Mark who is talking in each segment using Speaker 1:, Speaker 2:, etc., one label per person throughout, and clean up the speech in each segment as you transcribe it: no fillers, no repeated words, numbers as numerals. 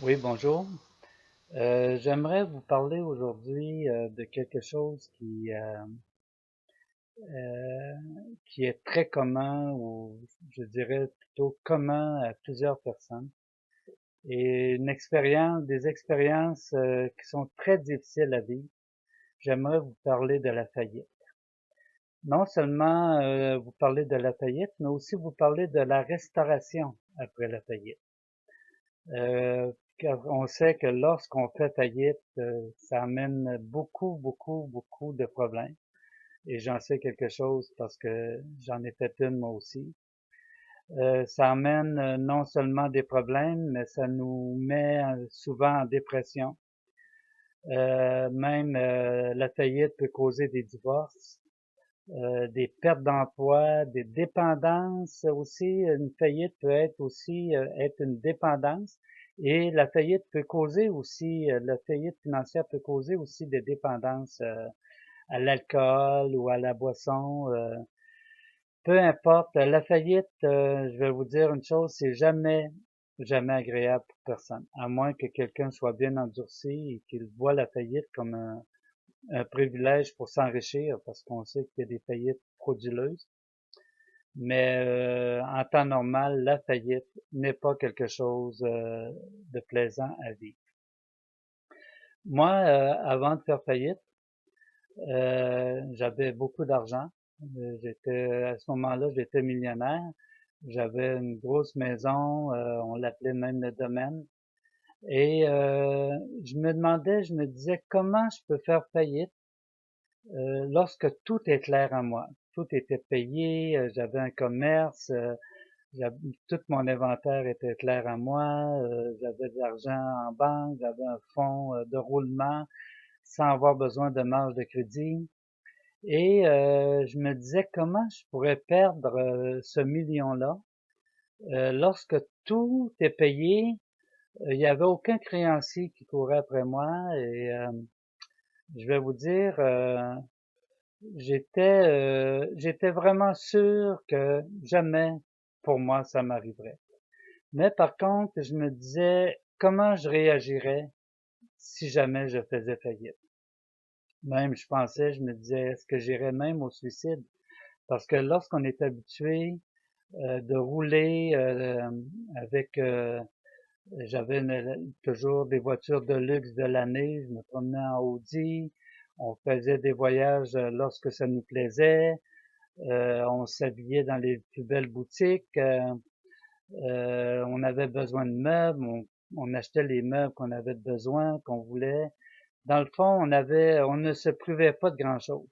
Speaker 1: Oui, bonjour. J'aimerais vous parler aujourd'hui de quelque chose euh, qui est très commun ou je dirais plutôt commun à plusieurs personnes et des expériences qui sont très difficiles à vivre. J'aimerais vous parler de la faillite. Non seulement vous parler de la faillite, mais aussi vous parler de la restauration après la faillite. Car on sait que lorsqu'on fait faillite, ça amène beaucoup de problèmes. Et j'en sais quelque chose parce que j'en ai fait une moi aussi. Ça amène non seulement des problèmes, mais ça nous met souvent en dépression. Même la faillite peut causer des divorces, des pertes d'emploi, des dépendances aussi. Une faillite peut être aussi être une dépendance. Et la faillite peut causer aussi, la faillite financière peut causer aussi des dépendances à l'alcool ou à la boisson. Peu importe, la faillite, je vais vous dire une chose, c'est jamais agréable pour personne, à moins que quelqu'un soit bien endurci et qu'il voit la faillite comme un privilège pour s'enrichir, parce qu'on sait qu'il y a des faillites frauduleuses. Mais en temps normal, la faillite n'est pas quelque chose de plaisant à vivre. Moi, avant de faire faillite, j'avais beaucoup d'argent. À ce moment-là, j'étais millionnaire. J'avais une grosse maison, on l'appelait même le domaine. Et je me disais, comment je peux faire faillite lorsque tout est clair à moi. Tout était payé, j'avais un commerce, tout mon inventaire était clair à moi, j'avais de l'argent en banque, j'avais un fonds de roulement sans avoir besoin de marge de crédit. Et je me disais comment je pourrais perdre ce million-là lorsque tout est payé, il n'y avait aucun créancier qui courait après moi et je vais vous dire, j'étais vraiment sûr que jamais pour moi ça m'arriverait. Mais par contre, je me disais comment je réagirais si jamais je faisais faillite. Même je me disais, est-ce que j'irais même au suicide? Parce que lorsqu'on est habitué de rouler avec, toujours des voitures de luxe de l'année, je me promenais en Audi, on faisait des voyages lorsque ça nous plaisait, on s'habillait dans les plus belles boutiques, on avait besoin de meubles, on achetait les meubles qu'on avait besoin, qu'on voulait. Dans le fond, on ne se privait pas de grand-chose.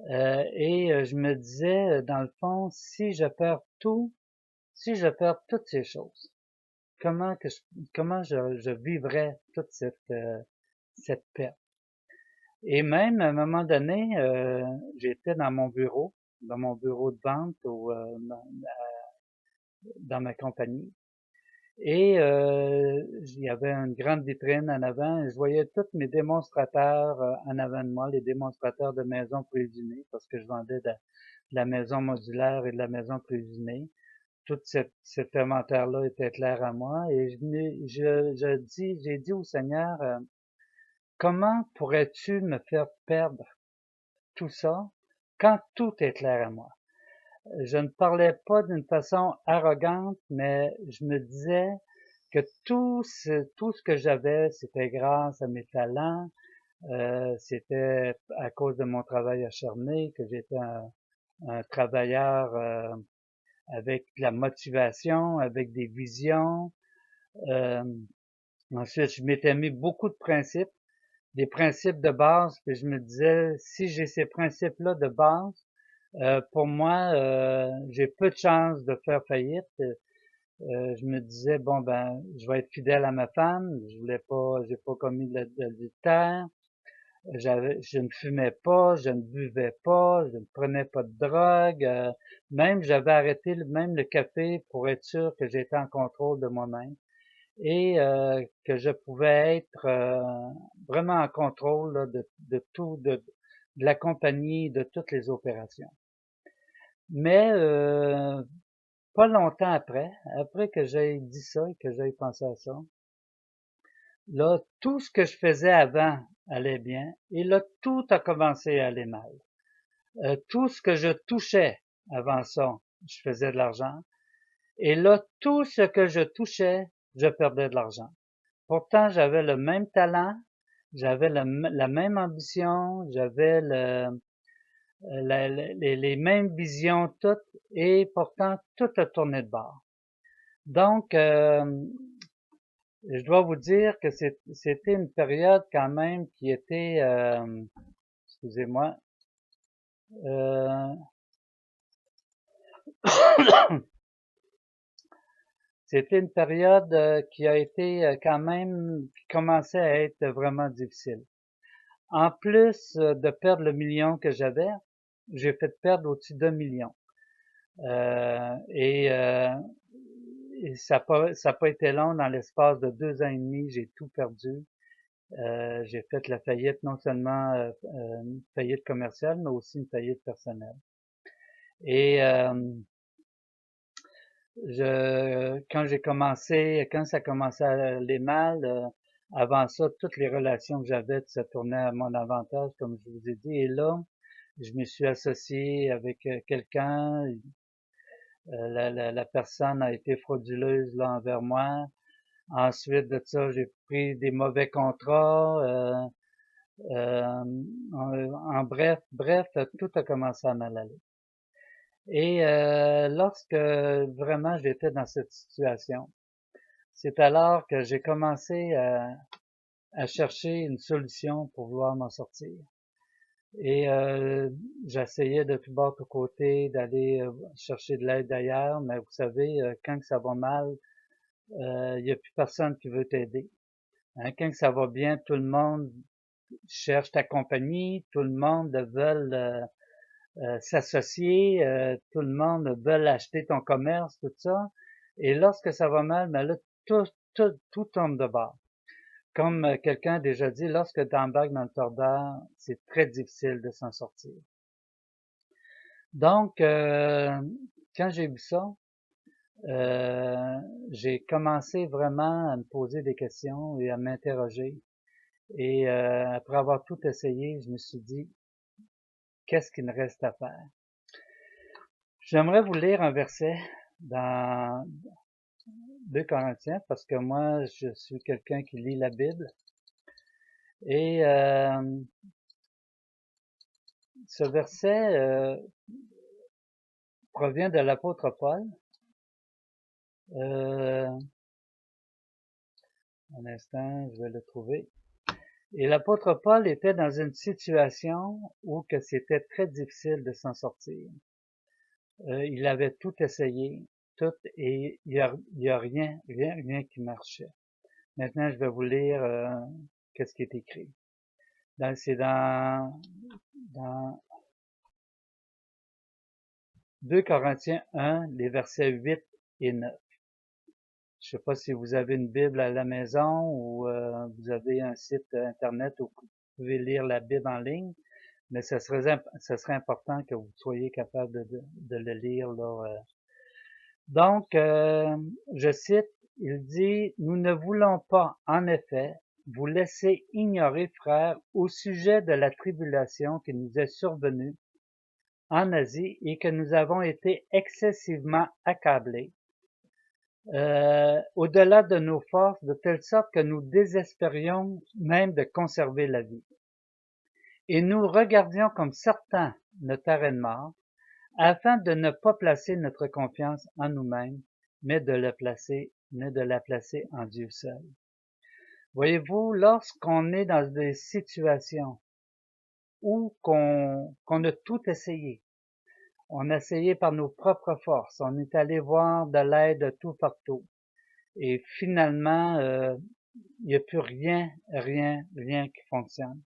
Speaker 1: Et je me disais, dans le fond, si je perds toutes ces choses, comment je vivrais toute cette perte. Et même à un moment donné, j'étais dans mon bureau de vente ou dans ma compagnie. Et il y avait une grande vitrine en avant et je voyais tous mes démonstrateurs en avant de moi, les démonstrateurs de maisons préusinées, parce que je vendais de la maison modulaire et de la maison préusinée. Cet inventaire-là était clair à moi et j'ai dit au Seigneur, comment pourrais-tu me faire perdre tout ça quand tout est clair à moi? Je ne parlais pas d'une façon arrogante, mais je me disais que tout ce que j'avais, c'était grâce à mes talents, c'était à cause de mon travail acharné, que j'étais un travailleur avec de la motivation, avec des visions. Euh, Ensuite, je m'étais mis beaucoup de principes, des principes de base, puis je me disais, si j'ai ces principes-là de base, pour moi, j'ai peu de chances de faire faillite. Je me disais, bon ben, je vais être fidèle à ma femme, j'ai pas commis d'adultère, je ne fumais pas, je ne buvais pas, je ne prenais pas de drogue, même j'avais arrêté même le café pour être sûr que j'étais en contrôle de moi-même et que je pouvais être vraiment en contrôle là, de tout, de la compagnie, de toutes les opérations. Mais pas longtemps après que j'ai dit ça et que j'ai pensé à ça, Là, tout ce que je faisais avant allait bien, et là, tout a commencé à aller mal. Tout ce que je touchais avant ça, je faisais de l'argent, et là, tout ce que je touchais, je perdais de l'argent. Pourtant, j'avais le même talent, j'avais la même ambition, j'avais les mêmes visions toutes, et pourtant, tout a tourné de bord. Donc, je dois vous dire que c'était une période quand même qui était, excusez-moi, euh, c'était une période qui a été quand même, qui commençait à être vraiment difficile. En plus de perdre le million que j'avais, j'ai fait perdre au-dessus d'un million. Euh, et, euh, et ça a pas été long. Dans l'espace de 2 ans et demi, j'ai tout perdu. J'ai fait la faillite, non seulement une faillite commerciale, mais aussi une faillite personnelle. Et quand ça commençait à aller mal, avant ça, toutes les relations que j'avais se tournaient à mon avantage, comme je vous ai dit. Et là, je me suis associé avec quelqu'un. La personne a été frauduleuse là envers moi. Ensuite de ça, j'ai pris des mauvais contrats. En bref, tout a commencé à mal aller. Et lorsque vraiment j'étais dans cette situation, c'est alors que j'ai commencé à chercher une solution pour pouvoir m'en sortir. Et j'essayais de tout bord, de tout côté, d'aller chercher de l'aide ailleurs, mais vous savez, quand ça va mal, il n'y a plus personne qui veut t'aider. Hein, quand ça va bien, tout le monde cherche ta compagnie, tout le monde veut s'associer, tout le monde veut acheter ton commerce, tout ça. Et lorsque ça va mal, ben là, tout tombe de bord. Comme quelqu'un a déjà dit, lorsque tu embarques dans le tordeur, c'est très difficile de s'en sortir. Donc, quand j'ai vu ça, euh, j'ai commencé vraiment à me poser des questions et à m'interroger. Et après avoir tout essayé, je me suis dit, qu'est-ce qu'il me reste à faire? J'aimerais vous lire un verset dans 2 Corinthiens parce que moi, je suis quelqu'un qui lit la Bible. Et ce verset provient de l'apôtre Paul. Un instant, je vais le trouver. Et l'apôtre Paul était dans une situation où que c'était très difficile de s'en sortir. Il avait tout essayé, tout, et il y a rien qui marchait. Maintenant, je vais vous lire qu'est-ce qui est écrit. C'est dans 2 Corinthiens 1, les versets 8 et 9. Je ne sais pas si vous avez une Bible à la maison ou vous avez un site internet où vous pouvez lire la Bible en ligne, mais ce serait important que vous soyez capable de le lire là. Donc, je cite, il dit, nous ne voulons pas, en effet, vous laisser ignorer, frères, au sujet de la tribulation qui nous est survenue en Asie et que nous avons été excessivement accablés, au-delà de nos forces, de telle sorte que nous désespérions même de conserver la vie. Et nous regardions comme certains notre arrêt de mort, afin de ne pas placer notre confiance en nous-mêmes, mais de la placer en Dieu seul. Voyez-vous, lorsqu'on est dans des situations où qu'on a tout essayé, on a essayé par nos propres forces, on est allé voir de l'aide tout partout, et finalement, il n'y a plus rien qui fonctionne.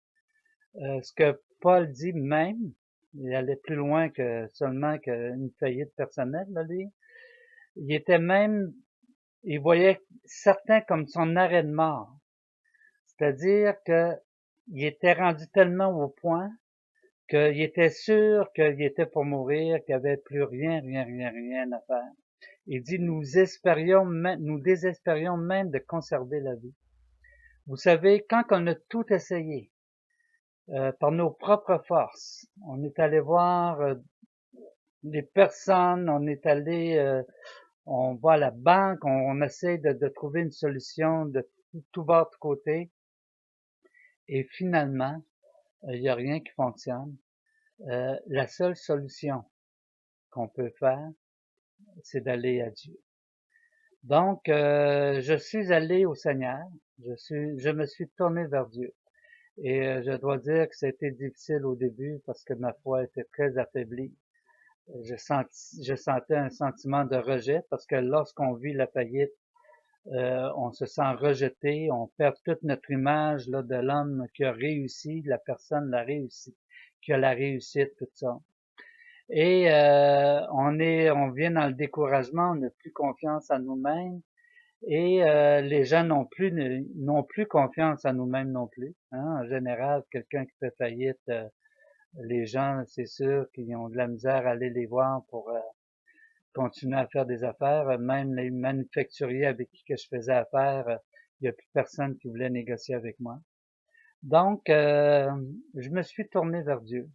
Speaker 1: Ce que Paul dit même, il allait plus loin que seulement qu'une faillite personnelle, là, lui. Il était même, il voyait certains comme son arrêt de mort. C'est-à-dire que il était rendu tellement au point qu'il était sûr qu'il était pour mourir, qu'il n'y avait plus rien à faire. Il dit, nous désespérions même de conserver la vie. Vous savez, quand on a tout essayé, par nos propres forces, on est allé voir les personnes, on est allé, on va à la banque, on essaie de trouver une solution de tout bord de côté, et finalement, il n'y a rien qui fonctionne. La seule solution qu'on peut faire, c'est d'aller à Dieu. Donc, je suis allé au Seigneur, je me suis tourné vers Dieu. Et je dois dire que c'était difficile au début parce que ma foi était très affaiblie. Je sentais un sentiment de rejet parce que lorsqu'on vit la faillite, on se sent rejeté, on perd toute notre image là, de l'homme qui a réussi, la personne la réussi, qui a la réussite, tout ça. Et on vient dans le découragement, on n'a plus confiance en nous-mêmes. Et les gens n'ont plus confiance en nous-mêmes non plus. Hein. En général, quelqu'un qui fait faillite, les gens, c'est sûr qu'ils ont de la misère à aller les voir pour continuer à faire des affaires. Même les manufacturiers avec qui que je faisais affaire, il n'y a plus personne qui voulait négocier avec moi. Donc, je me suis tourné vers Dieu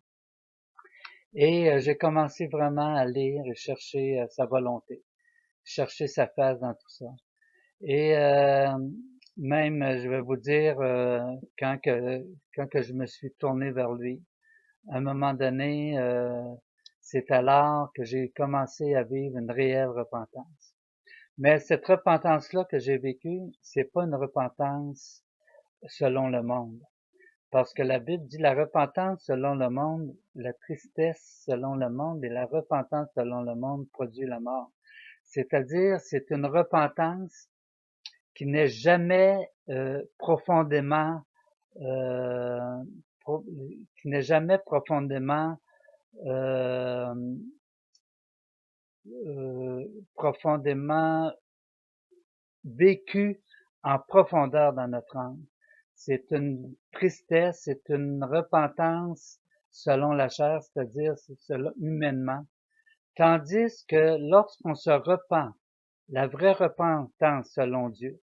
Speaker 1: et j'ai commencé vraiment à lire et chercher sa volonté, chercher sa face dans tout ça. Et même, je vais vous dire, quand que je me suis tourné vers lui, à un moment donné, c'est alors que j'ai commencé à vivre une réelle repentance. Mais cette repentance-là que j'ai vécue, c'est pas une repentance selon le monde. Parce que la Bible dit la repentance selon le monde, la tristesse selon le monde et la repentance selon le monde produit la mort. C'est-à-dire, c'est une repentance qui n'est jamais profondément euh, qui n'est jamais profondément euh, profondément vécu en profondeur dans notre âme. C'est une tristesse, c'est une repentance selon la chair, c'est-à-dire humainement. Tandis que lorsqu'on se repent, la vraie repentance selon Dieu,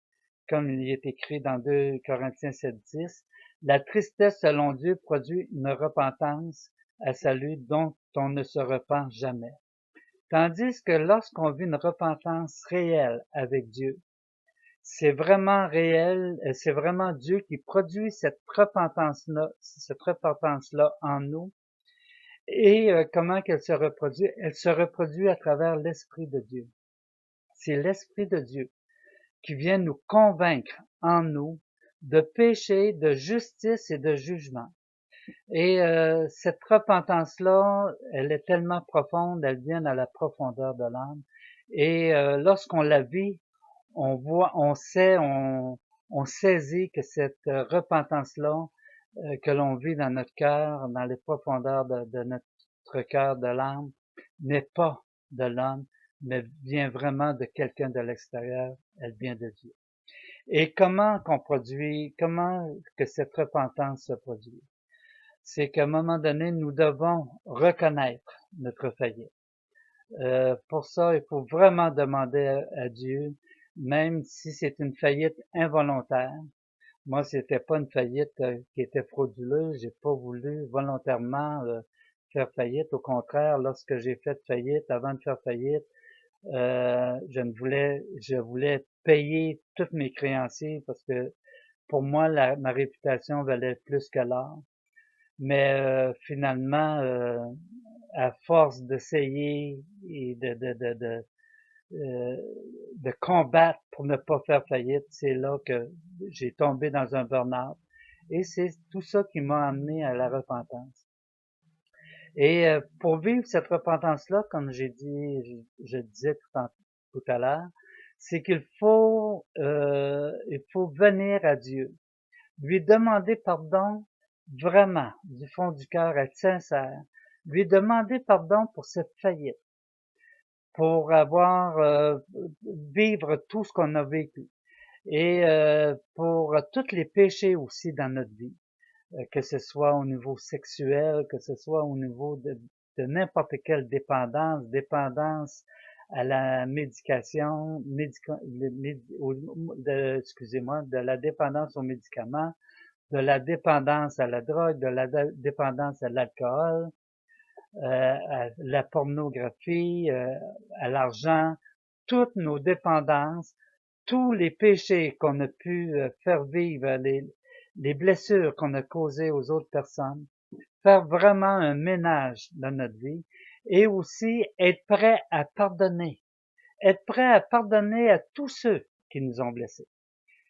Speaker 1: comme il est écrit dans 2 Corinthiens 7:10, la tristesse selon Dieu produit une repentance à salut dont on ne se repent jamais. Tandis que lorsqu'on vit une repentance réelle avec Dieu, c'est vraiment réel, c'est vraiment Dieu qui produit cette repentance-là en nous. Et comment qu'elle se reproduit? Elle se reproduit à travers l'Esprit de Dieu. C'est l'Esprit de Dieu qui vient nous convaincre en nous de péché, de justice et de jugement. Et cette repentance-là, elle est tellement profonde, elle vient à la profondeur de l'âme. Et lorsqu'on la vit, on voit, on saisit que cette repentance-là que l'on vit dans notre cœur, dans les profondeurs de notre cœur, de l'âme, n'est pas de l'homme, mais vient vraiment de quelqu'un de l'extérieur, elle vient de Dieu. Et comment que cette repentance se produit? C'est qu'à un moment donné, nous devons reconnaître notre faillite. Pour ça, il faut vraiment demander à Dieu, même si c'est une faillite involontaire. Moi, c'était pas une faillite qui était frauduleuse. J'ai pas voulu volontairement faire faillite. Au contraire, lorsque j'ai fait faillite, avant de faire faillite, je voulais payer tous mes créanciers parce que pour moi, ma réputation valait plus que l'or. Mais finalement, à force d'essayer et euh, de combattre pour ne pas faire faillite, c'est là que j'ai tombé dans un burn-out. Et c'est tout ça qui m'a amené à la repentance. Et pour vivre cette repentance-là, comme j'ai dit, je disais tout à l'heure, c'est il faut venir à Dieu, lui demander pardon vraiment, du fond du cœur, être sincère, lui demander pardon pour cette faillite, pour avoir vivre tout ce qu'on a vécu et pour tous les péchés aussi dans notre vie, que ce soit au niveau sexuel, que ce soit au niveau de n'importe quelle dépendance à la médication, excusez-moi, de la dépendance aux médicaments, de la dépendance à la drogue, de la dépendance à l'alcool, à la pornographie, à l'argent, toutes nos dépendances, tous les péchés qu'on a pu faire vivre, les blessures qu'on a causées aux autres personnes, faire vraiment un ménage dans notre vie et aussi être prêt à pardonner. Être prêt à pardonner à tous ceux qui nous ont blessés.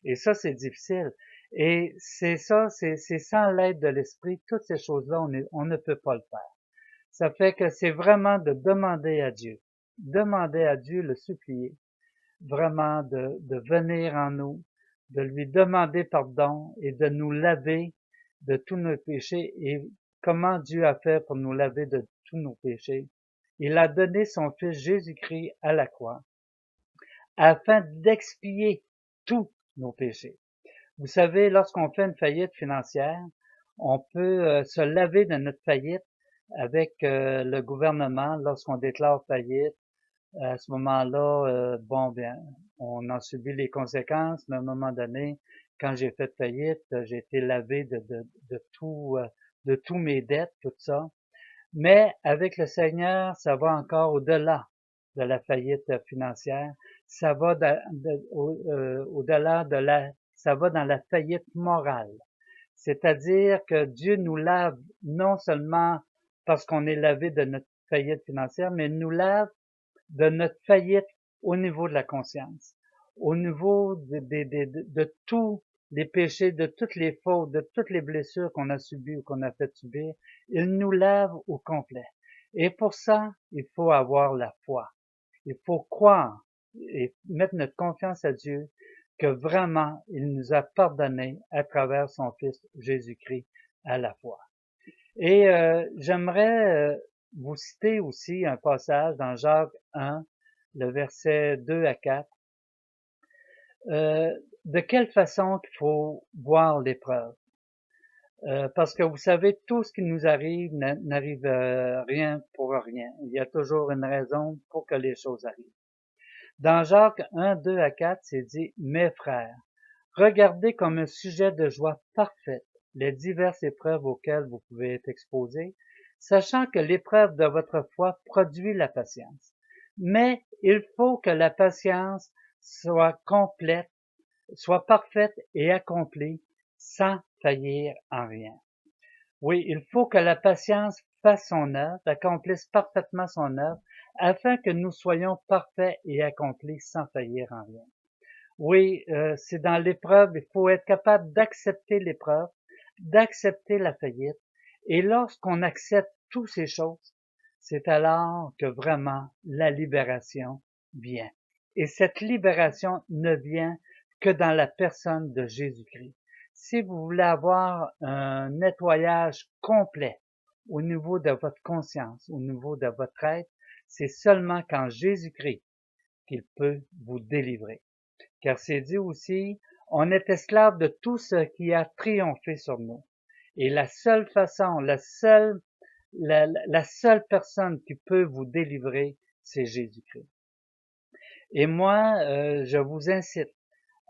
Speaker 1: Et ça, c'est difficile. Et c'est ça, c'est sans l'aide de l'Esprit, toutes ces choses-là, on ne peut pas le faire. Ça fait que c'est vraiment de demander à Dieu, le supplier, vraiment de venir en nous, de lui demander pardon et de nous laver de tous nos péchés. Et comment Dieu a fait pour nous laver de tous nos péchés? Il a donné son Fils Jésus-Christ à la croix afin d'expier tous nos péchés. Vous savez, lorsqu'on fait une faillite financière, on peut se laver de notre faillite avec le gouvernement lorsqu'on déclare faillite. À ce moment-là, bon, bien, on en subit les conséquences, mais à un moment donné, quand j'ai fait faillite, j'ai été lavé de tous mes dettes, tout ça. Mais avec le Seigneur, ça va encore au-delà de la faillite financière. Ça va au-delà ça va dans la faillite morale. C'est-à-dire que Dieu nous lave non seulement parce qu'on est lavé de notre faillite financière, mais nous lave de notre faillite au niveau de la conscience, au niveau de tous les péchés, de toutes les fautes, de toutes les blessures qu'on a subies ou qu'on a fait subir. Il nous lave au complet. Et pour ça, il faut avoir la foi. Il faut croire et mettre notre confiance à Dieu que vraiment, il nous a pardonné à travers son Fils Jésus-Christ à la foi. Et j'aimerais vous citer aussi un passage dans Jacques 1, le verset 2 à 4. De quelle façon il faut voir l'épreuve? Parce que vous savez, tout ce qui nous arrive n'arrive rien pour rien. Il y a toujours une raison pour que les choses arrivent. Dans Jacques 1, 2 à 4, c'est dit, mes frères, regardez comme un sujet de joie parfaite les diverses épreuves auxquelles vous pouvez être exposés, sachant que l'épreuve de votre foi produit la patience. Mais il faut que la patience soit complète, soit parfaite et accomplie sans faillir en rien. Oui, il faut que la patience fasse son œuvre, accomplisse parfaitement son œuvre, afin que nous soyons parfaits et accomplis sans faillir en rien. Oui, c'est dans l'épreuve, il faut être capable d'accepter l'épreuve, d'accepter la faillite. Et lorsqu'on accepte toutes ces choses, c'est alors que vraiment la libération vient. Et cette libération ne vient que dans la personne de Jésus-Christ. Si vous voulez avoir un nettoyage complet au niveau de votre conscience, au niveau de votre être, c'est seulement quand Jésus-Christ qu'il peut vous délivrer. Car c'est dit aussi, on est esclave de tout ce qui a triomphé sur nous. Et la seule façon, la seule personne qui peut vous délivrer, c'est Jésus-Christ. Et moi, je vous incite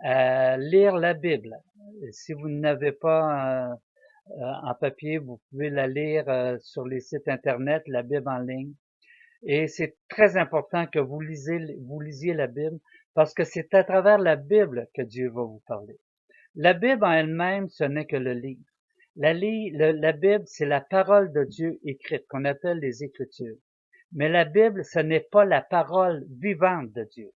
Speaker 1: à lire la Bible. Si vous n'avez pas en papier, vous pouvez la lire sur les sites internet, la Bible en ligne. Et c'est très important que vous lisiez la Bible parce que c'est à travers la Bible que Dieu va vous parler. La Bible en elle-même, ce n'est que le livre. La Bible, c'est la parole de Dieu écrite, qu'on appelle les Écritures. Mais la Bible, ce n'est pas la parole vivante de Dieu.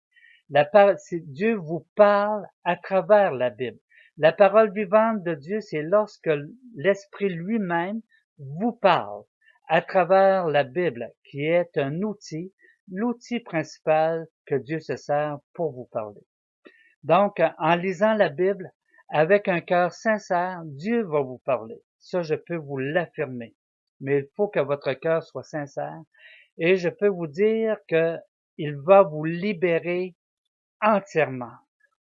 Speaker 1: Dieu vous parle à travers la Bible. La parole vivante de Dieu, c'est lorsque l'Esprit lui-même vous parle à travers la Bible, qui est un outil, l'outil principal que Dieu se sert pour vous parler. Donc, en lisant la Bible, avec un cœur sincère, Dieu va vous parler. Ça, je peux vous l'affirmer. Mais il faut que votre cœur soit sincère. Et je peux vous dire que il va vous libérer entièrement.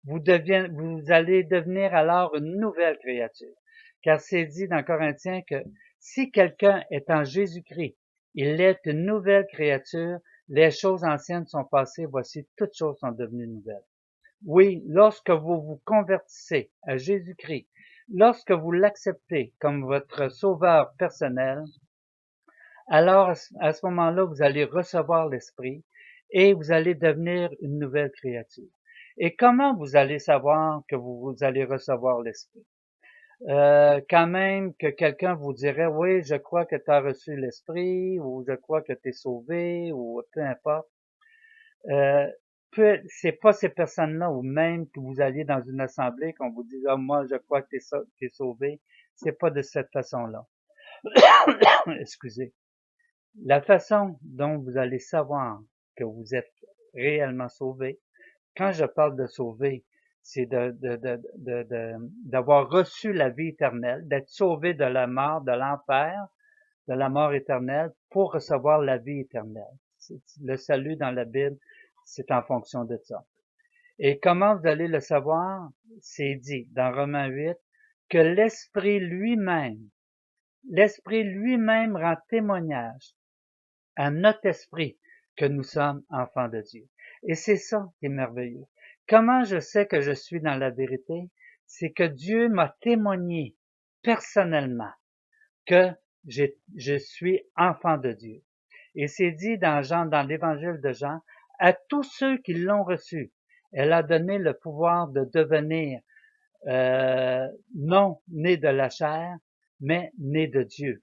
Speaker 1: Vous allez devenir alors une nouvelle créature. Car c'est dit dans Corinthiens que si quelqu'un est en Jésus-Christ, il est une nouvelle créature, Les choses anciennes sont passées, voici, toutes choses sont devenues nouvelles. Oui, lorsque vous vous convertissez à Jésus-Christ, lorsque vous l'acceptez comme votre sauveur personnel, alors à ce moment-là, vous allez recevoir l'Esprit et vous allez devenir une nouvelle créature. Et comment vous allez savoir que vous allez recevoir l'Esprit? Quand même que quelqu'un vous dirait, oui, je crois que tu as reçu l'Esprit, ou je crois que tu es sauvé, ou peu importe. C'est pas ces personnes-là, ou même que vous alliez dans une assemblée, qu'on vous dise, ah, moi, je crois que tu es sauvé. C'est pas de cette façon-là. Excusez. La façon dont vous allez savoir que vous êtes réellement sauvé, quand je parle de sauver, c'est d'avoir reçu la vie éternelle, d'être sauvé de la mort, de l'enfer, de la mort éternelle, pour recevoir la vie éternelle. Le salut dans la Bible, c'est en fonction de ça. Et comment vous allez le savoir? C'est dit dans Romains 8 que l'Esprit lui-même rend témoignage à notre esprit que nous sommes enfants de Dieu. Et c'est ça qui est merveilleux. Comment je sais que je suis dans la vérité? C'est que Dieu m'a témoigné personnellement que je suis enfant de Dieu. Et c'est dit dans l'évangile de Jean, à tous ceux qui l'ont reçu, elle a donné le pouvoir de devenir non nés de la chair, mais nés de Dieu.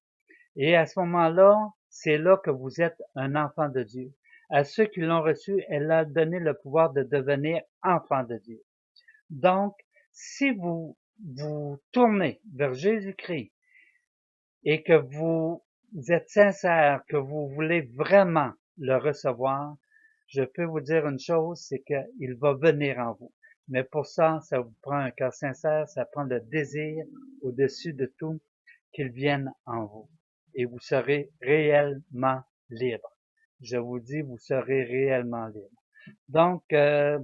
Speaker 1: Et à ce moment-là, c'est là que vous êtes un enfant de Dieu. À ceux qui l'ont reçu, elle a donné le pouvoir de devenir enfant de Dieu. Donc, si vous vous tournez vers Jésus-Christ et que vous êtes sincère, que vous voulez vraiment le recevoir, je peux vous dire une chose, c'est qu'il va venir en vous. Mais pour ça, ça vous prend un cœur sincère, ça prend le désir au-dessus de tout qu'il vienne en vous. Et vous serez réellement libre. Je vous dis, vous serez réellement libre. Donc, je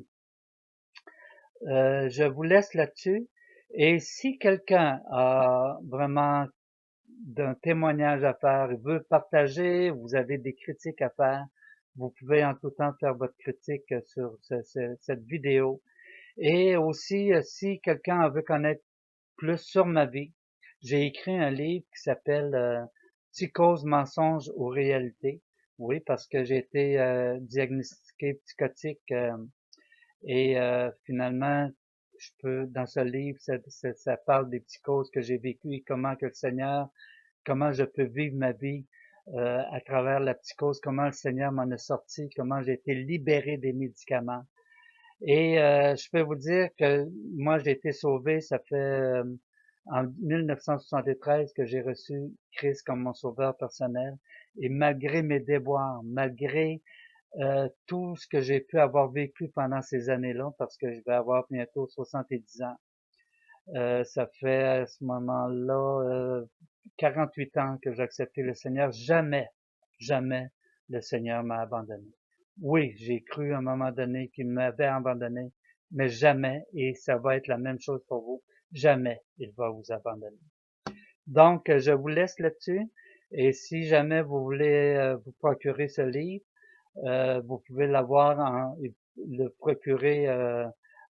Speaker 1: vous laisse là-dessus. Et si quelqu'un a vraiment d'un témoignage à faire, veut partager, vous avez des critiques à faire, vous pouvez en tout temps faire votre critique sur cette vidéo. Et aussi, si quelqu'un veut connaître plus sur ma vie, j'ai écrit un livre qui s'appelle Psychose, mensonge ou réalité. Oui, parce que j'ai été diagnostiqué psychotique et finalement, dans ce livre, ça parle des psychoses que j'ai vécues et comment que le Seigneur, comment je peux vivre ma vie à travers la psychose, comment le Seigneur m'en a sorti, comment j'ai été libéré des médicaments. Et je peux vous dire que moi, j'ai été sauvé, ça fait en 1973 que j'ai reçu Christ comme mon sauveur personnel. Et malgré mes déboires, malgré tout ce que j'ai pu avoir vécu pendant ces années-là, parce que je vais avoir bientôt 70 ans, ça fait à ce moment-là 48 ans que j'ai accepté le Seigneur. Jamais, jamais le Seigneur m'a abandonné. Oui, j'ai cru à un moment donné qu'il m'avait abandonné, mais jamais, et ça va être la même chose pour vous, jamais il va vous abandonner. Donc, je vous laisse là-dessus, et si jamais vous voulez vous procurer ce livre, vous pouvez le procurer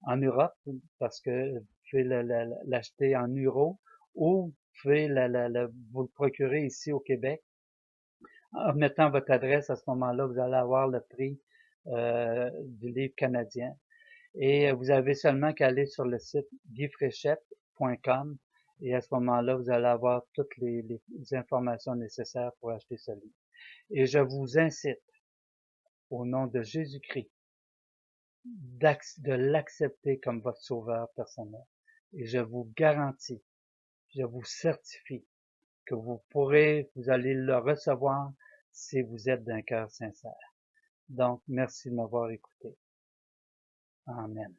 Speaker 1: en Europe, parce que vous pouvez l'acheter en euros, ou vous pouvez vous le procurer ici au Québec. En mettant votre adresse, à ce moment-là, vous allez avoir le prix du livre canadien. Et vous avez seulement qu'à aller sur le site guyfréchette.com et à ce moment-là, vous allez avoir toutes les informations nécessaires pour acheter ce livre. Et je vous incite, au nom de Jésus-Christ, de l'accepter comme votre sauveur personnel. Et je vous garantis, je vous certifie que vous allez le recevoir si vous êtes d'un cœur sincère. Donc, merci de m'avoir écouté. Amen.